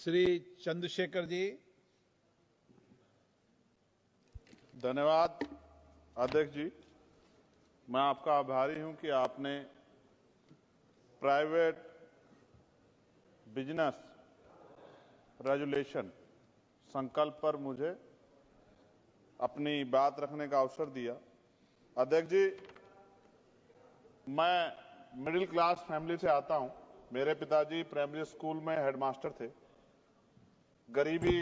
श्री चंद्रशेखर जी। धन्यवाद अध्यक्ष जी। मैं आपका आभारी हूं कि आपने प्राइवेट बिजनेस रेजुलेशन संकल्प पर मुझे अपनी बात रखने का अवसर दिया। अध्यक्ष जी, मैं मिडिल क्लास फैमिली से आता हूं। मेरे पिताजी प्राइमरी स्कूल में हेडमास्टर थे। गरीबी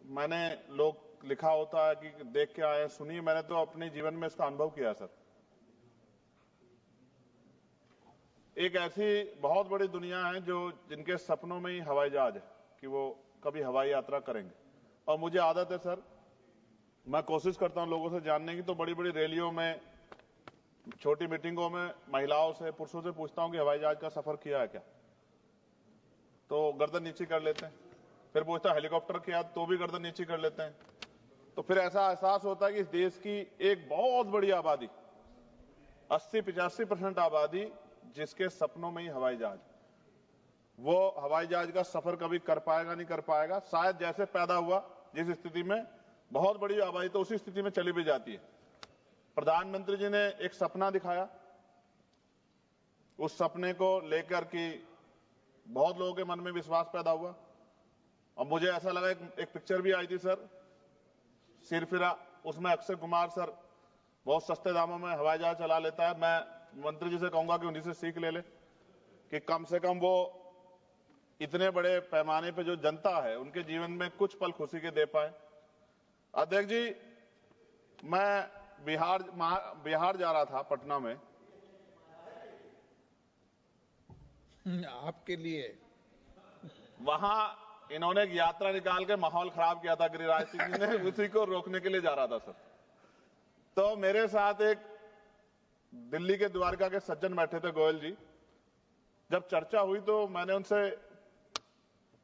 मैंने लोग लिखा होता है कि देख के आए, सुनिए, मैंने तो अपने जीवन में इसका अनुभव किया सर। एक ऐसी बहुत बड़ी दुनिया है जो जिनके सपनों में ही हवाई जहाज है कि वो कभी हवाई यात्रा करेंगे। और मुझे आदत है सर, मैं कोशिश करता हूं लोगों से जानने की, तो बड़ी बड़ी रैलियों में, छोटी मीटिंगों में महिलाओं से, पुरुषों से पूछता हूं कि हवाई जहाज का सफर किया है क्या, तो गर्दन नीचे कर लेते हैं। फिर पूछता हेलीकॉप्टर किया, तो भी गर्दन नीचे कर लेते हैं। तो फिर ऐसा एहसास होता है कि इस देश की एक बहुत बड़ी आबादी, 80-85% आबादी, जिसके सपनों में ही हवाई जहाज, वो हवाई जहाज का सफर कभी कर पाएगा नहीं कर पाएगा। शायद जैसे पैदा हुआ जिस स्थिति में, बहुत बड़ी आबादी तो उसी स्थिति में चली भी जाती है। प्रधानमंत्री जी ने एक सपना दिखाया, उस सपने को लेकर के बहुत लोगों के मन में विश्वास पैदा हुआ। और मुझे ऐसा लगा, एक पिक्चर भी आई थी सर, सिरफिरा, उसमें अक्षय कुमार सर बहुत सस्ते दामों में हवाई जहाज चला लेता है। मैं मंत्री जी से कहूंगा कि उन्हीं से सीख ले कि कम से कम वो इतने बड़े पैमाने पे जो जनता है उनके जीवन में कुछ पल खुशी के दे पाए। अध्यक्ष जी, मैं बिहार जा रहा था, पटना में। आपके लिए वहां इन्होंने एक यात्रा निकाल के माहौल खराब किया था गिरिराज सिंह जी ने, उसी को रोकने के लिए जा रहा था सर। तो मेरे साथ एक दिल्ली के द्वारका के सज्जन बैठे थे, गोयल जी। जब चर्चा हुई तो मैंने उनसे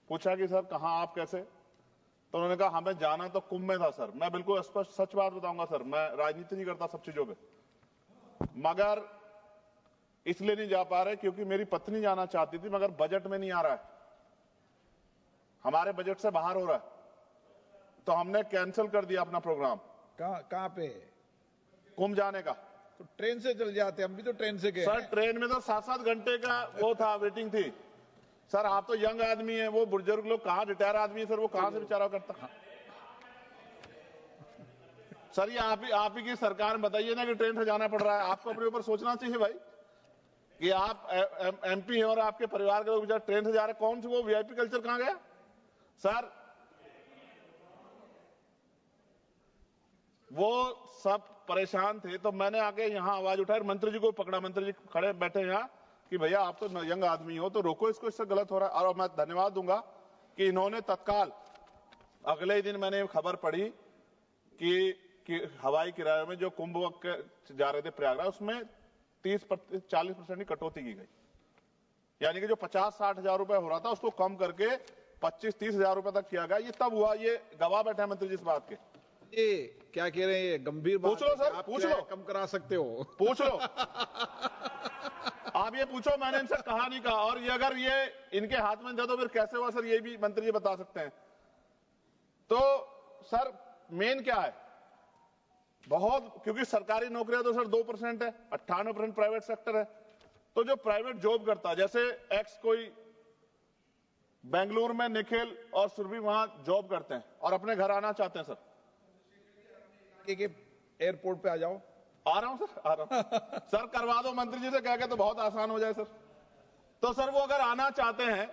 पूछा कि सर कहां आप, कैसे? तो उन्होंने कहा हमें जाना तो कुंभ में था सर। मैं बिल्कुल स्पष्ट सच बात बताऊंगा सर, मैं राजनीति नहीं करता सब चीजों पे, मगर इसलिए नहीं जा पा रहे क्योंकि मेरी पत्नी जाना चाहती थी, मगर बजट में नहीं आ रहा है, हमारे बजट से बाहर हो रहा है। तो हमने कैंसिल कर दिया अपना प्रोग्राम। कहां पे? कुंभ जाने का। तो ट्रेन से चल जाते, हम भी तो ट्रेन से गए सर। ट्रेन में तो 7-7 घंटे का वो था, वेटिंग थी सर। आप तो यंग आदमी है, वो बुजुर्ग लोग कहां, रिटायर आदमी है सर, वो कहां से बेचारा करता। सर ये आप ही की सरकार में बताइए ना कि ट्रेन से जाना पड़ रहा है। आपको अपने ऊपर सोचना चाहिए भाई कि आप एमपी हैं और आपके परिवार के लोग बेचारे ट्रेन से जा रहे हैं। कौन सी वो वीआईपी कल्चर कहां गया सर? वो सब परेशान थे, तो मैंने आके यहां आवाज उठाई, मंत्री जी को पकड़ा। मंत्री जी खड़े बैठे यहां कि भैया आप तो यंग आदमी हो, तो रोको इसको, इससे गलत हो रहा है। और मैं धन्यवाद दूंगा कि इन्होंने तत्काल अगले ही दिन मैंने खबर पढ़ी कि हवाई किराए में जो कुंभ जा रहे थे प्रयागराज, उसमें 30-40% की कटौती की गई। यानी कि जो 50-60 हजार रुपए हो रहा था उसको कम करके 25-30 हजार रुपए तक किया गया। ये तब हुआ, ये गवाह बैठे हैं मंत्री जी इस बात के। ये क्या कह रहे हैं? ये गंभीर बात पूछ लो सर, आप पूछ लो, कम करा सकते हो, पूछ लो। आप ये पूछो, मैंने इनसे कहा नहीं कहा। और ये अगर ये इनके हाथ में था तो फिर कैसे हुआ सर, ये भी मंत्री जी बता सकते हैं। तो सर मेन क्या है, बहुत, क्योंकि सरकारी नौकरियां तो सर 2% है, 98% प्राइवेट सेक्टर है। तो जो प्राइवेट जॉब करता है, जैसे एक्स कोई बेंगलुरु में निखिल और सुरभि वहां जॉब करते हैं और अपने घर आना चाहते हैं सर, एयरपोर्ट पे आ जाओ। आ रहा हूं सर, आ रहा हूं सर, करवा दो मंत्री जी से कह के, तो बहुत आसान हो जाए सर। तो सर वो अगर आना चाहते हैं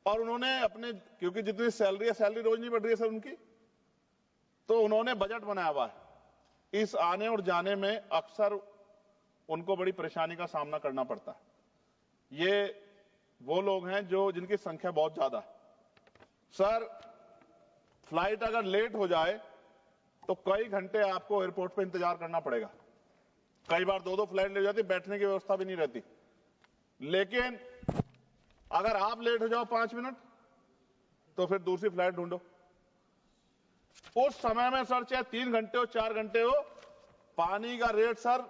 और उन्होंने अपने, क्योंकि जितनी सैलरी है, सैलरी रोज नहीं बढ़ रही है सर उनकी, तो उन्होंने बजट बनाया हुआ है। इस आने और जाने में अक्सर उनको बड़ी परेशानी का सामना करना पड़ता है। ये वो लोग हैं जो जिनकी संख्या बहुत ज्यादा है सर। फ्लाइट अगर लेट हो जाए तो कई घंटे आपको एयरपोर्ट पे इंतजार करना पड़ेगा। कई बार 2-2 फ्लाइट ले जाती, बैठने की व्यवस्था भी नहीं रहती। लेकिन अगर आप लेट हो जाओ 5 मिनट, तो फिर दूसरी फ्लाइट ढूंढो। उस समय में सर चाहे 3 घंटे हो, 4 घंटे हो, पानी का रेट सर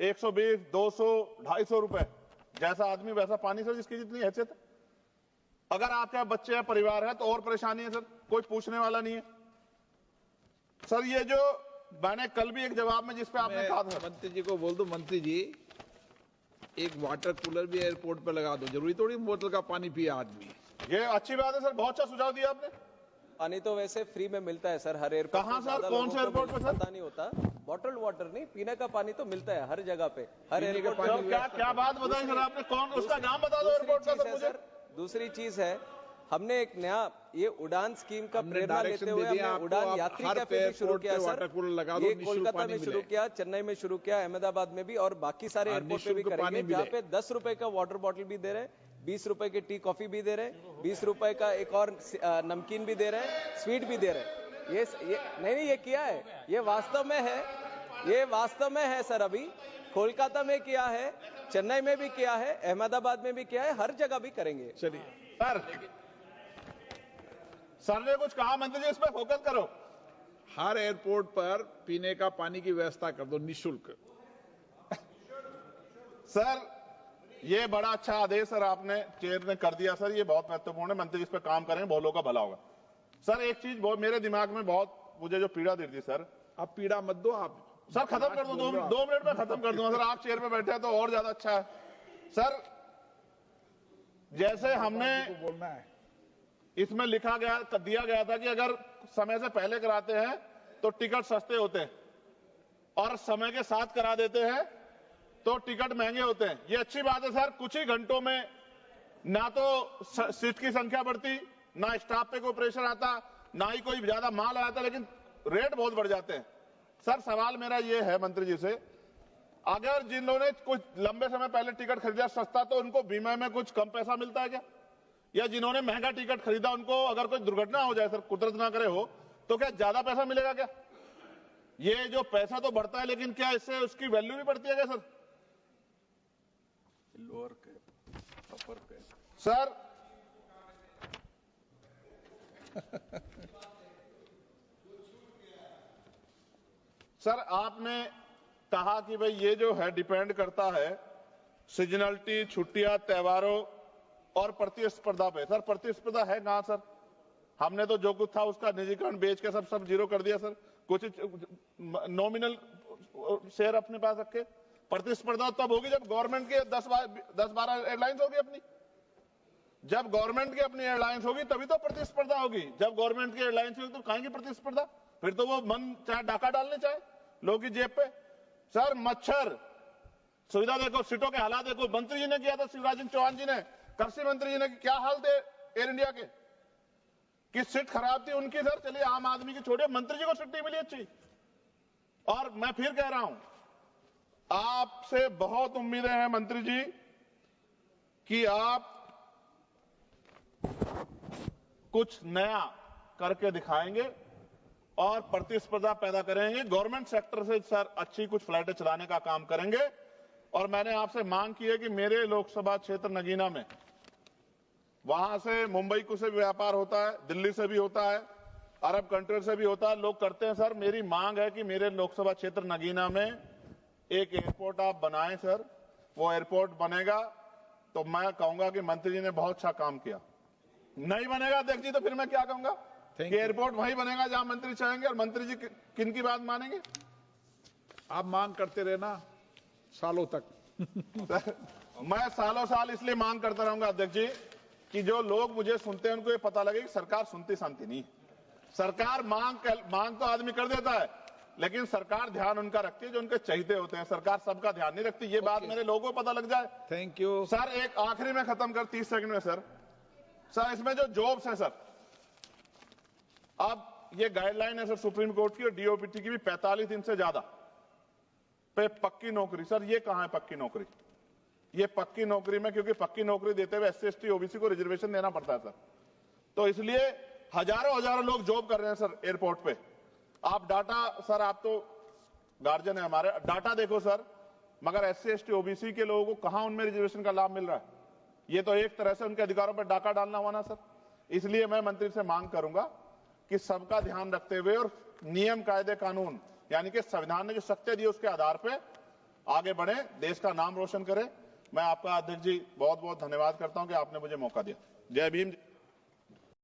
120, 200, 250 रुपए। जैसा आदमी वैसा पानी सर, जिसकी जितनी हैसियत है। अगर आपके यहाँ बच्चे या परिवार है तो और परेशानी है सर, कोई पूछने वाला नहीं है सर। ये जो मैंने कल भी एक जवाब में जिस पे आपने कहा था, मंत्री जी को बोल दो, मंत्री जी एक वाटर कूलर भी एयरपोर्ट पे लगा दो, जरूरी थोड़ी बोतल का पानी पिए आदमी। ये अच्छी बात है सर, बहुत अच्छा सुझाव दिया आपने। पानी तो वैसे फ्री में मिलता है सर, हर एयरपोर्ट। कहाँ सर, कौन से एयरपोर्ट पे सर? पता नहीं होता, बॉटल्ड वाटर नहीं, पीने का पानी तो मिलता है हर जगह पे, हर एयरपोर्ट पे। सर क्या क्या बात बताई सर आपने, कौन, उसका नाम बता दो एयरपोर्ट का सर मुझे। दूसरी चीज है, हमने एक नया ये उड़ान स्कीम का हमने प्रेरणा डायरेक्शन लेते हुए दे दिया हमने आपको, उड़ान आप यात्री हर कैफे भी शुरू एयरपोर्ट किया पे सर। वाटर कूलर लगा दो, ये निःशुल्क कोलकाता पानी में शुरू मिले। किया, चेन्नई में शुरू किया, अहमदाबाद में भी, और बाकी सारे हाँ, एयरपोर्ट पे भी निःशुल्क करेंगे, पानी जहाँ मिले। पे 10 रुपए का वाटर बॉटल भी दे रहे हैं, 20 रुपए की टी कॉफी भी दे रहे हैं, 20 रुपए का एक और नमकीन भी दे रहे हैं, स्वीट भी दे रहे हैं। ये नहीं, ये किया है, ये वास्तव में है, ये वास्तव में है सर। अभी कोलकाता में किया है, चेन्नई में भी किया है, अहमदाबाद में भी किया है, हर जगह भी करेंगे। चलिए सर ने कुछ कहा, मंत्री जी इस पर फोकस करो। हर एयरपोर्ट पर पीने का पानी की व्यवस्था कर दो निःशुल्क। सर ये बड़ा अच्छा आदेश सर आपने चेयर ने कर दिया सर, ये बहुत महत्वपूर्ण है, मंत्री जी इस पर काम करेंगे, बहुत लोगों का भला होगा। सर एक चीज बहुत मेरे दिमाग में बहुत मुझे जो पीड़ा देती सर, अब पीड़ा मत दो आप सर खत्म कर दो, 2 मिनट में खत्म कर दूंगा सर, आप चेयर पे बैठे हैं तो और ज्यादा अच्छा है सर। जैसे हमने बोलना है, इसमें लिखा गया दिया गया था कि अगर समय से पहले कराते हैं तो टिकट सस्ते होते हैं, और समय के साथ करा देते हैं तो टिकट महंगे होते हैं। ये अच्छी बात है सर, कुछ ही घंटों में ना तो सीट की संख्या बढ़ती, ना स्टाफ पे कोई प्रेशर आता, ना ही कोई ज्यादा माल आता, लेकिन रेट बहुत बढ़ जाते हैं। सर सवाल मेरा ये है मंत्री जी से, अगर जिन लोगों ने कुछ लंबे समय पहले टिकट खरीदा सस्ता, तो उनको बीमा में कुछ कम पैसा मिलता है क्या? या जिन्होंने महंगा टिकट खरीदा उनको अगर कोई दुर्घटना हो जाए सर, कुदरत ना करे हो, तो क्या ज्यादा पैसा मिलेगा क्या? ये जो पैसा तो बढ़ता है, लेकिन क्या इससे उसकी वैल्यू भी बढ़ती है क्या sir? Lower cap upper cap sir sir आपने कहा कि भाई ये जो है डिपेंड करता है सीजनलिटी, छुट्टियां, त्योहारों और प्रतिस्पर्धा पे। सर प्रतिस्पर्धा है कहां सर? हमने तो जो कुछ था उसका निजीकरण बेच के सब जीरो कर दिया सर, कुछ नॉमिनल शेयर अपने पास रखे। प्रतिस्पर्धा तब होगी जब गवर्नमेंट के 10-12 एयरलाइंस होगी अपनी, जब गवर्नमेंट की अपनी एयरलाइंस होगी तभी तो प्रतिस्पर्धा होगी। जब गवर्नमेंट की एयरलाइंस होगी तो कहेंगे प्रतिस्पर्धा, फिर तो वो मन चाहे डाका डालने चाहे लोगों की जेब पे। सर मच्छर सुविधा देखो, सीटों के हालात देखो, मंत्री जी ने किया था, शिवराज सिंह चौहान जी ने, कृषि मंत्री जी ने, क्या हाल थे एयर इंडिया के, कि सीट खराब थी उनकी सर। चलिए आम आदमी की छोड़िए, मंत्री जी को सीट नहीं मिली अच्छी। और मैं फिर कह रहा हूं, आपसे बहुत उम्मीदें हैं मंत्री जी कि आप कुछ नया करके दिखाएंगे और प्रतिस्पर्धा पैदा करेंगे। गवर्नमेंट सेक्टर से सर अच्छी कुछ फ्लाइटें चलाने का काम करेंगे। और मैंने आपसे मांग की है कि मेरे लोकसभा क्षेत्र नगीना में, वहां से मुंबई को से भी व्यापार होता है, दिल्ली से भी होता है, अरब कंट्री से भी होता है, लोग करते हैं सर। मेरी मांग है कि मेरे लोकसभा क्षेत्र नगीना में एक एयरपोर्ट आप बनाएं सर। वो एयरपोर्ट बनेगा तो मैं कहूंगा कि मंत्री जी ने बहुत अच्छा काम किया। नहीं बनेगा अध्यक्ष जी तो फिर मैं क्या कहूंगा कि एयरपोर्ट वहीं बनेगा जहां मंत्री चाहेंगे, और मंत्री जी किन की बात मानेंगे? आप मांग करते रहना सालों तक। मैं सालों साल इसलिए मांग करता रहूंगा अध्यक्ष जी कि जो लोग मुझे सुनते हैं उनको ये पता लगे कि सरकार सुनती शांति नहीं है। सरकार मांग तो आदमी कर देता है, लेकिन सरकार ध्यान उनका रखती है जो उनके चहेते होते हैं। सरकार सबका ध्यान नहीं रखती, ये बात मेरे लोगों को पता लग जाए। थैंक यू सर एक आखिरी में खत्म कर 30 सेकंड में सर इसमें जो जॉब्स है सर, अब ये गाइडलाइन है सर सुप्रीम कोर्ट की और डीओपीटी की भी, 45 दिन से ज्यादा पे पक्की नौकरी। सर ये कहां है पक्की नौकरी? ये पक्की नौकरी में, क्योंकि पक्की नौकरी देते हुए SC ST OBC को रिजर्वेशन देना पड़ता है सर, तो इसलिए हजारों लोग जॉब कर रहे हैं सर एयरपोर्ट पे। आप डाटा सर, आप तो गार्जियन है हमारे, डाटा देखो सर, मगर SC ST OBC के लोगों को कहां उनमें रिजर्वेशन का लाभ मिल रहा है? ये तो एक तरह से उनके अधिकारों पर डाका डालना हुआ ना सर। इसलिए मैं मंत्री से मांग करूंगा कि सबका ध्यान रखते हुए और नियम, कायदे, कानून, यानी कि संविधान ने जो शक्ति दी उसके आधार पर आगे बढ़े, देश का नाम रोशन करें। मैं आपका अध्यक्ष जी बहुत बहुत धन्यवाद करता हूं कि आपने मुझे मौका दिया। जय भीम।